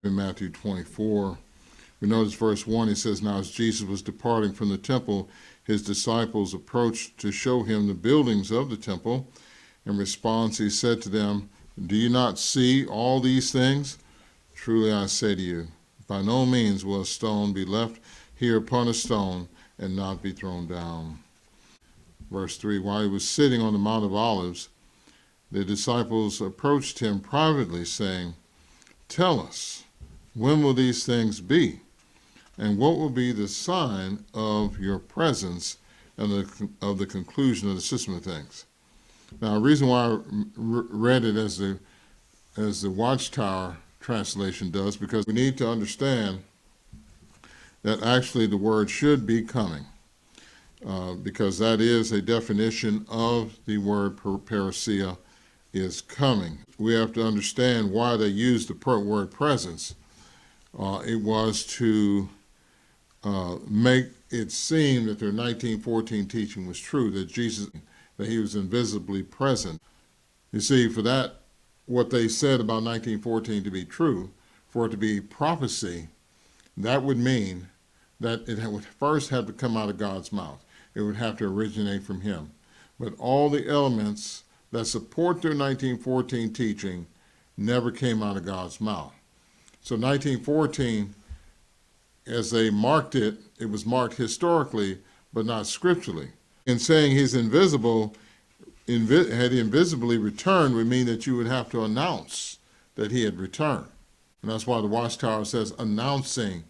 In Matthew 24, we notice verse 1, he says, "Now as Jesus was departing from the temple, his disciples approached to show him the buildings of the temple. In response, he said to them, 'Do you not see all these things? Truly I say to you, by no means will a stone be left here upon a stone and not be thrown down.'" Verse 3, while he was sitting on the Mount of Olives, the disciples approached him privately, saying, "Tell us, when will these things be? And what will be the sign of your presence and of the conclusion of the system of things?" Now, the reason why I read it as the Wathctower translation does, because we need to understand that actually the word should be coming, because that is a definition of the word parousia, is coming. We have to understand why they used the word presence. It was to make it seem that their 1914 teaching was true, that he was invisibly present. You see, for that, what they said about 1914 to be true, for it to be prophecy, that would mean that it would first have to come out of God's mouth. It would have to originate from him. But all the elements that support their 1914 teaching never came out of God's mouth. So 1914, as they marked it, it was marked historically, but not scripturally. In saying he's invisible, had he invisibly returned would mean that you would have to announce that he had returned. And that's why the Wathctower says announcing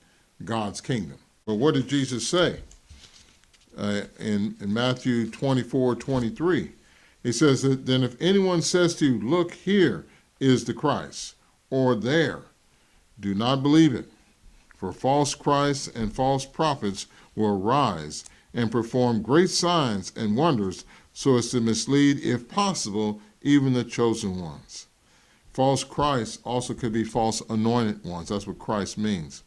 God's kingdom. But what did Jesus say? In Matthew 24:23, he says that then if anyone says to you, "Look, here is the Christ," or "there," do not believe it. For false Christs and false prophets will arise and perform great signs and wonders so as to mislead, if possible, even the chosen ones. False Christs also could be false anointed ones. That's what Christ means.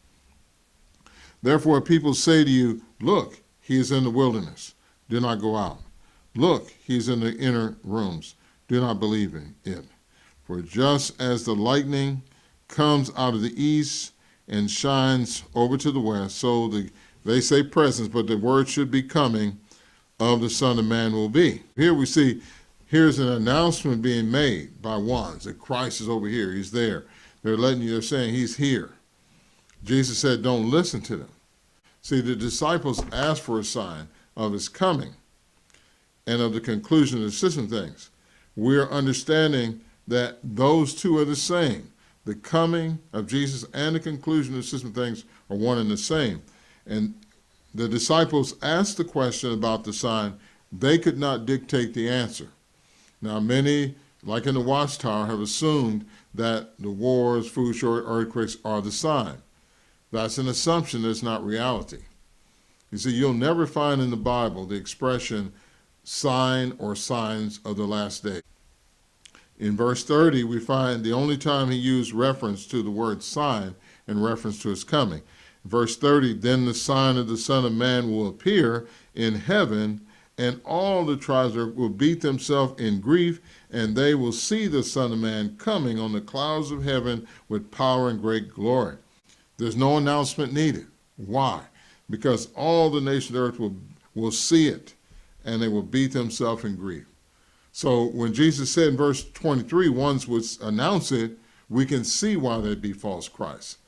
Therefore, if people say to you, "Look, he is in the wilderness," do not go out. "Look, he is in the inner rooms," do not believe in it. For just as the lightning comes out of the east and shines over to the west, so they say presence, but the word should be coming of the Son of Man will be. Here we see, here's an announcement being made by ones that Christ is over here, he's there. They're saying he's here. Jesus said, don't listen to them. See, the disciples asked for a sign of his coming and of the conclusion of the system things. We're understanding that those two are the same. The coming of Jesus and the conclusion of the system things are one and the same. And the disciples asked the question about the sign. They could not dictate the answer. Now, many, like in the Wathctower, have assumed that the wars, food shortage, earthquakes are the sign. That's an assumption that's not reality. You see, you'll never find in the Bible the expression sign or signs of the last day. In verse 30, we find the only time he used reference to the word sign in reference to his coming. Verse 30, then the sign of the Son of Man will appear in heaven, and all the tribes will beat themselves in grief, and they will see the Son of Man coming on the clouds of heaven with power and great glory. There's no announcement needed. Why? Because all the nations of the earth will see it, and they will beat themselves in grief. So when Jesus said in verse 23, ones would announce it, we can see why they'd be false Christs,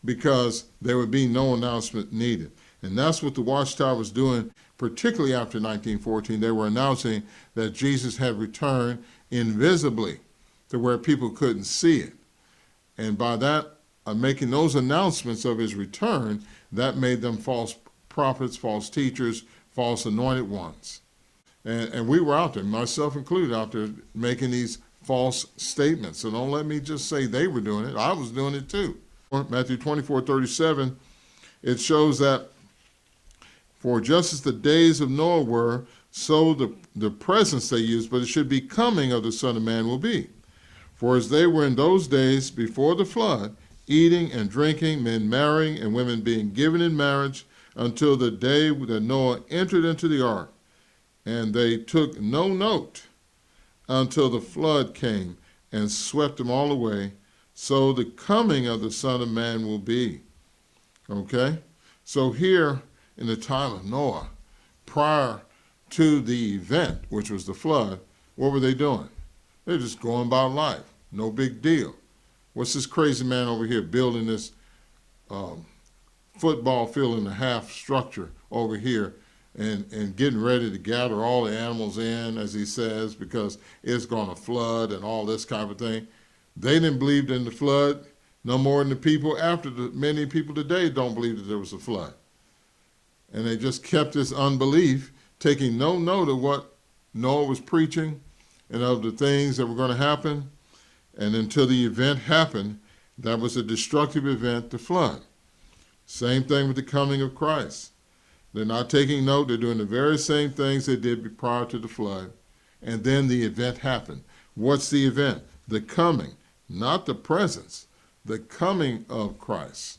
because there would be no announcement needed. And that's what the Wathctower was doing, particularly after 1914. They were announcing that Jesus had returned invisibly to where people couldn't see it. And by that, making those announcements of his return, that made them false prophets, false teachers, false anointed ones. And we were out there, myself included, out there making these false statements. So don't let me just say they were doing it. I was doing it too. Matthew 24:37, it shows that for just as the days of Noah were, so the presence they used, but it should be coming of the Son of Man will be. For as they were in those days before the flood, eating and drinking, men marrying, and women being given in marriage, until the day that Noah entered into the ark. And they took no note until the flood came and swept them all away. so the coming of the Son of Man will be. Okay? So here in the time of Noah, prior to the event, which was the flood, what were they doing? They're just going about life. No big deal. What's this crazy man over here building this football field and a half structure over here and getting ready to gather all the animals in, as he says, because it's going to flood and all this kind of thing? They didn't believe in the flood no more than the people after many people today don't believe that there was a flood. And they just kept this unbelief, taking no note of what Noah was preaching and of the things that were going to happen. And until the event happened, that was a destructive event, the flood. Same thing with the coming of Christ. They're not taking note. They're doing the very same things they did prior to the flood. And then the event happened. What's the event? The coming, not the presence. The coming of Christ.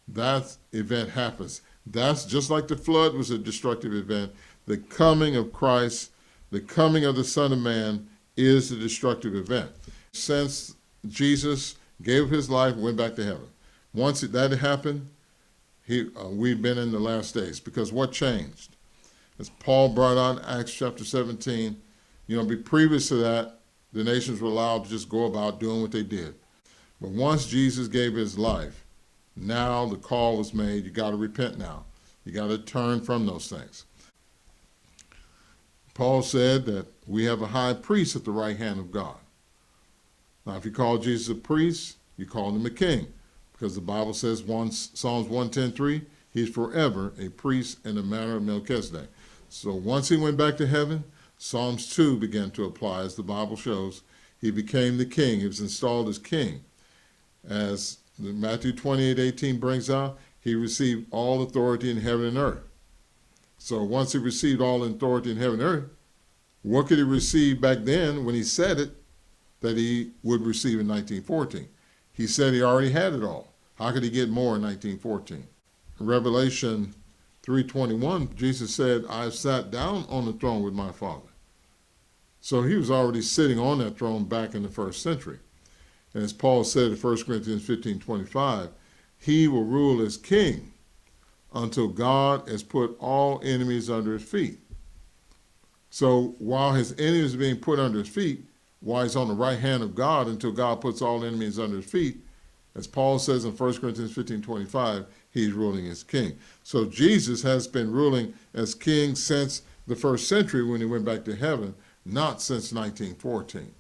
That event happens. That's just like the flood was a destructive event. The coming of Christ, the coming of the Son of Man is the destructive event. Since Jesus gave his life and went back to heaven, once that happened, we've been in the last days. Because what changed? As Paul brought out Acts chapter 17, previous to that, the nations were allowed to just go about doing what they did. But once Jesus gave his life, now the call was made, you got to repent now. You got to turn from those things. Paul said that we have a high priest at the right hand of God. Now, if you call Jesus a priest, you call him a king, because the Bible says, Psalms 110:3, he's forever a priest in the manner of Melchizedek. So once he went back to heaven, Psalms 2 began to apply, as the Bible shows. He became the king. He was installed as king. As Matthew 28:18 brings out, he received all authority in heaven and earth. So once he received all authority in heaven and earth, what could he receive back then when he said it that he would receive in 1914? He said he already had it all. How could he get more in 1914? In Revelation 3:21, Jesus said, I have sat down on the throne with my Father. So he was already sitting on that throne back in the first century. And as Paul said in 1 Corinthians 15:25, he will rule as king until God has put all enemies under his feet. So while his enemies are being put under his feet, while he's on the right hand of God until God puts all enemies under his feet, as Paul says in 1 Corinthians 15:25, he's ruling as king. So Jesus has been ruling as king since the first century when he went back to heaven, not since 1914.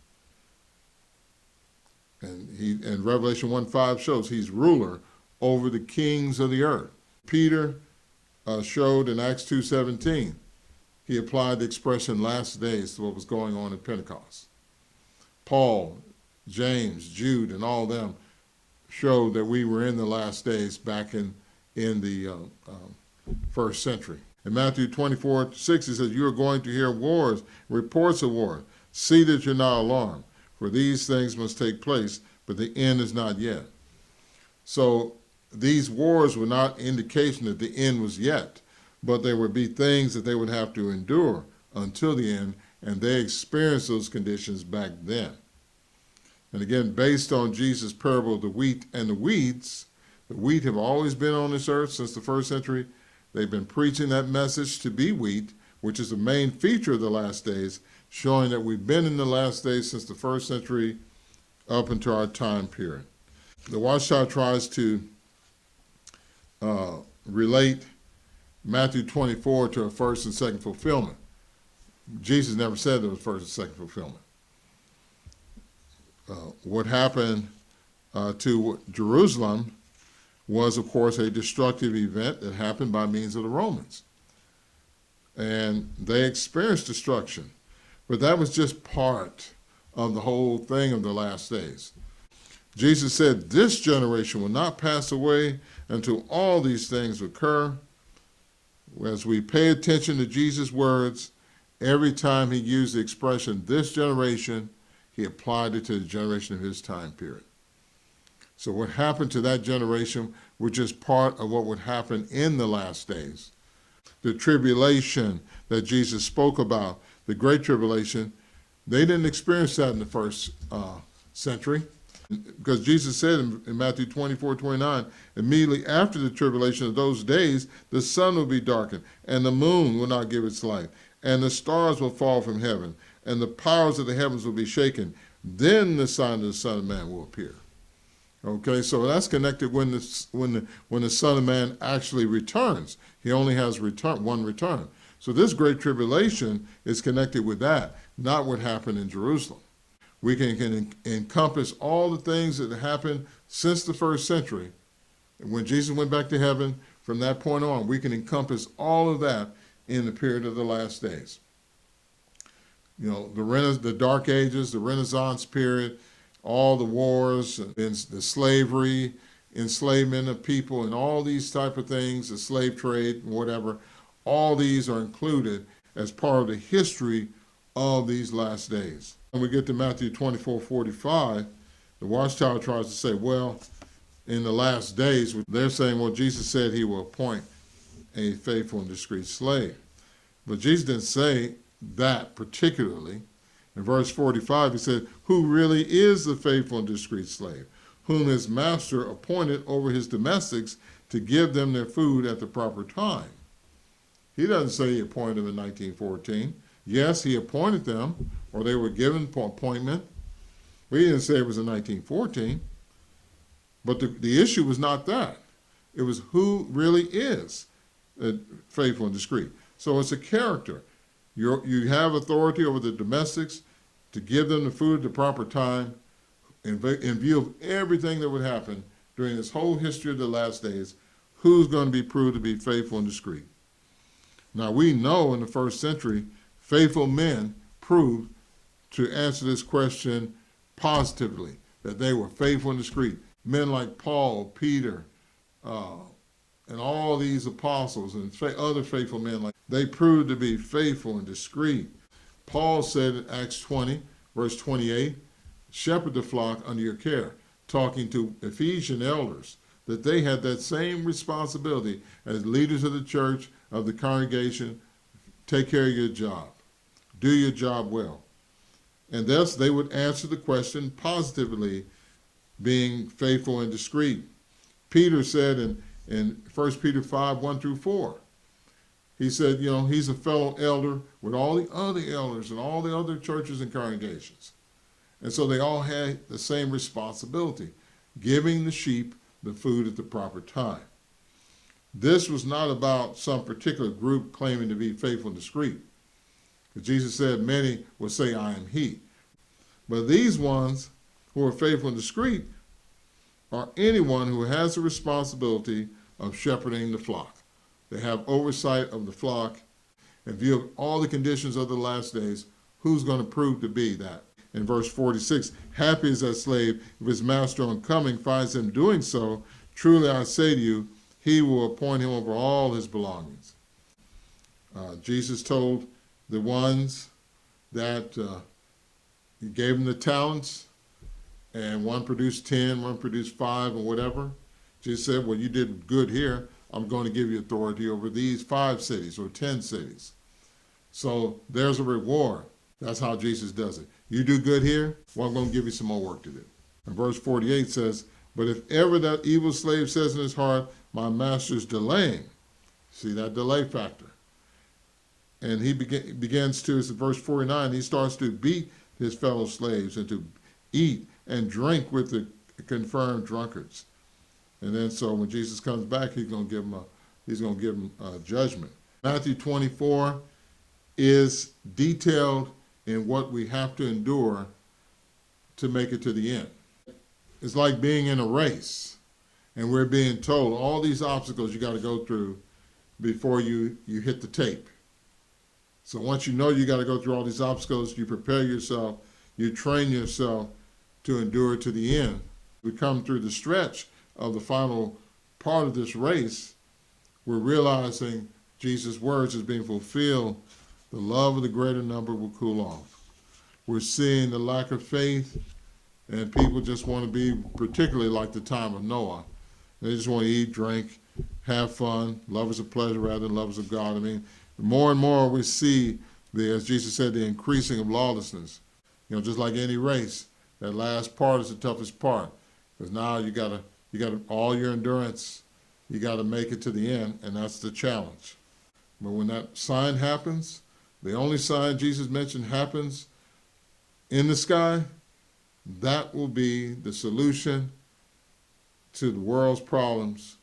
And Revelation 1:5 shows he's ruler over the kings of the earth. Peter showed in Acts 2:17, he applied the expression last days to what was going on at Pentecost. Paul, James, Jude, and all them showed that we were in the last days back in the first century. In Matthew 24:6, he says, you are going to hear wars, reports of war. See that you're not alarmed, for these things must take place, but the end is not yet. So these wars were not indication that the end was yet, but there would be things that they would have to endure until the end, and they experienced those conditions back then. And again, based on Jesus' parable of the wheat and the weeds, the wheat have always been on this earth since the first century. They've been preaching that message to be wheat, which is the main feature of the last days, showing that we've been in the last days since the first century up into our time period. The Wathctower tries to relate Matthew 24 to a first and second fulfillment. Jesus never said there was first and second fulfillment. What happened to Jerusalem was, of course, a destructive event that happened by means of the Romans. And they experienced destruction. But that was just part of the whole thing of the last days. Jesus said, this generation will not pass away until all these things occur. As we pay attention to Jesus' words, every time he used the expression, this generation, he applied it to the generation of his time period. So what happened to that generation was just part of what would happen in the last days. The tribulation that Jesus spoke about, the Great Tribulation, they didn't experience that in the first century. Because Jesus said in Matthew 24:29, immediately after the tribulation of those days, the sun will be darkened, and the moon will not give its light, and the stars will fall from heaven, and the powers of the heavens will be shaken. Then the sign of the Son of Man will appear. Okay, so that's connected when the Son of Man actually returns. He only has one return. So this great tribulation is connected with that, not what happened in Jerusalem. We can encompass all the things that happened since the first century. When Jesus went back to heaven, from that point on, we can encompass all of that in the period of the last days. You know, the Dark Ages, the Renaissance period, all the wars, the slavery, enslavement of people, and all these type of things, the slave trade, and whatever, all these are included as part of the history of these last days. When we get to Matthew 24:45, the Wathctower tries to say, well, in the last days, they're saying, well, Jesus said he will appoint a faithful and discreet slave. But Jesus didn't say that particularly. In verse 45, he said, who really is the faithful and discreet slave, whom his master appointed over his domestics to give them their food at the proper time. He doesn't say he appointed them in 1914. Yes, he appointed them, or they were given appointment. We didn't say it was in 1914. But the issue was not that. It was who really is faithful and discreet. So it's a character. You have authority over the domestics to give them the food at the proper time in view of everything that would happen during this whole history of the last days. Who's going to be proved to be faithful and discreet? Now, we know in the first century, faithful men proved to answer this question positively, that they were faithful and discreet. Men like Paul, Peter, and all these apostles and other faithful men, they proved to be faithful and discreet. Paul said in Acts 20, verse 28, shepherd the flock under your care, talking to Ephesian elders, that they had that same responsibility as leaders of the church, of the congregation. Take care of your job. Do your job well. And thus they would answer the question positively, being faithful and discreet. Peter said in 1 Peter 5, 1 through 4, he said, you know, he's a fellow elder with all the other elders and all the other churches and congregations. And so they all had the same responsibility, giving the sheep the food at the proper time. This was not about some particular group claiming to be faithful and discreet. Because Jesus said, many will say, I am he. But these ones who are faithful and discreet are anyone who has the responsibility of shepherding the flock. They have oversight of the flock. In view of all the conditions of the last days, who's going to prove to be that? In verse 46, happy is that slave if his master on coming finds him doing so. Truly I say to you, he will appoint him over all his belongings. Jesus told the ones that he gave them the talents, and one produced 10, one produced 5, or whatever. Jesus said, well, you did good here. I'm going to give you authority over these 5 cities or 10 cities. So there's a reward. That's how Jesus does it. You do good here, well, I'm going to give you some more work to do. And verse 48 says, but if ever that evil slave says in his heart, my master's delaying, see that delay factor. And he begins to, it's verse 49, he starts to beat his fellow slaves and to eat and drink with the confirmed drunkards. And then so when Jesus comes back, he's going to give him judgment. Matthew 24 is detailed in what we have to endure to make it to the end. It's like being in a race, and we're being told all these obstacles you got to go through before you hit the tape. So once you know you got to go through all these obstacles, you prepare yourself, you train yourself to endure to the end. We come through the stretch of the final part of this race, we're realizing Jesus' words is being fulfilled. The love of the greater number will cool off. We're seeing the lack of faith, and people just want to be particularly like the time of Noah. They just want to eat, drink, have fun, lovers of pleasure rather than lovers of God. I mean, more and more we see, as Jesus said, the increasing of lawlessness. You know, just like any race, That last part is the toughest part, because now you got all your endurance. You got to make it to the end, and that's the challenge. But when that sign happens, the only sign Jesus mentioned happens in the sky, that will be the solution to the world's problems